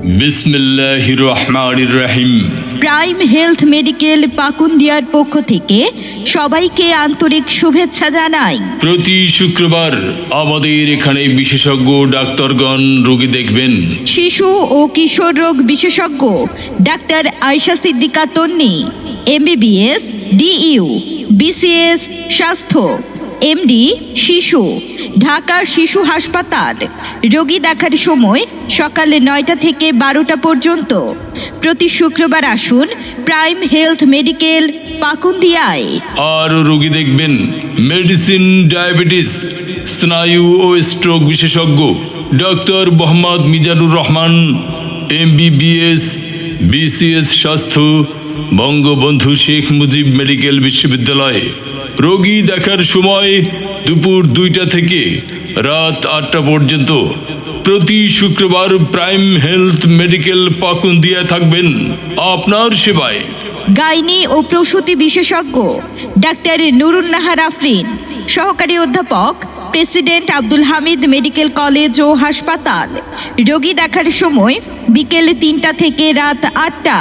বিসমিল্লাহির রহমানির রহিম। Prime Health medical পাকুন্দিয়ার পক্ষ থেকে সবাইকে আন্তরিক শুভেচ্ছা জানাই। প্রতি শুক্রবার আমাদের এখানে বিশেষজ্ঞ ডাক্তারগণ রোগী দেখবেন। শিশু ও কিশোর রোগ বিশেষজ্ঞ ডাক্তার আয়েশা সিদ্দিকা তন্নি, MBBS, DU, BCS স্বাস্থ্য, MD শিশু, ঢাকা শিশু হাসপাতাল। রোগী দেখার সময় সকাল 9টা থেকে 12টা পর্যন্ত। প্রতি শুক্রবার আসুন প্রাইম হেলথ মেডিকেল পাকুন্দিয়ায়। আর রোগী দেখবেন মেডিসিন, ডায়াবেটিস, স্নায়ু ও স্ট্রোক বিশেষজ্ঞ doctor Mohammad Mizanur Rahman, MBBS, BCS স্বাস্থ্য, বঙ্গবন্ধু শেখ মুজিব মেডিকেল বিশ্ববিদ্যালয়। রোগী দেখার সময় দুপুর 2টা থেকে রাত 8টা পর্যন্ত। প্রতি শুক্রবার প্রাইম হেলথ মেডিকেল পাকুন্দিয়া থাকবেন আপনার সেবায়। গাইনি ও প্রসূতি বিশেষজ্ঞ ডাক্তার নুরুন নাহার আফরিন, সহকারী অধ্যাপক, President Abdul Hamid Medical College ও হাসপাতাল। রোগী দেখার সময় বিকেল 3টা থেকে রাত 8টা।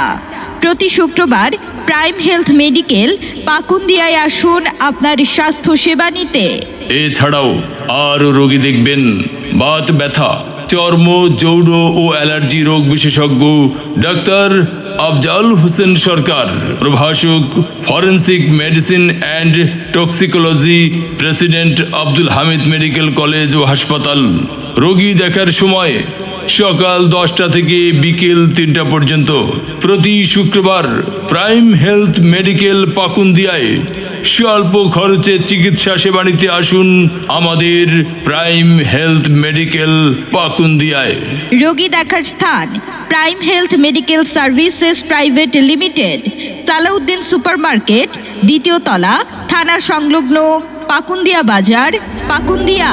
প্রতি শুক্রবার প্রাইম হেলথ মেডিকেল পাকুন্দিয়ায় আসুন আপনার স্বাস্থ্য সেবা নিতে। এছাড়াও আরও রোগী দেখবেন বাত ব্যথা, চর্ম, যৌন ও অ্যালার্জি রোগ বিশেষজ্ঞ ডাক্তার আফজাল হোসেন সরকার, প্রভাষক, forensic medicine and toxicology, President Abdul Hamid Medical College ও হাসপাতাল। রোগী দেখার সময় সকাল 10টা থেকে বিকেল 3টা পর্যন্ত। প্রতি শুক্রবার প্রাইম হেলথ মেডিকেল পাকুন্দিয়ায় স্বল্প খরচে চিকিৎসা সেবা নিতে আসুন আমাদের প্রাইম হেলথ মেডিকেল পাকুন্দিয়ায়। রোগী দেখার স্থান Prime Health Medical Services Private Limited, Salauddin supermarket, 2য় তলা, থানা সংলগ্ন, পাকুন্দিয়া বাজার, পাকুন্দিয়া।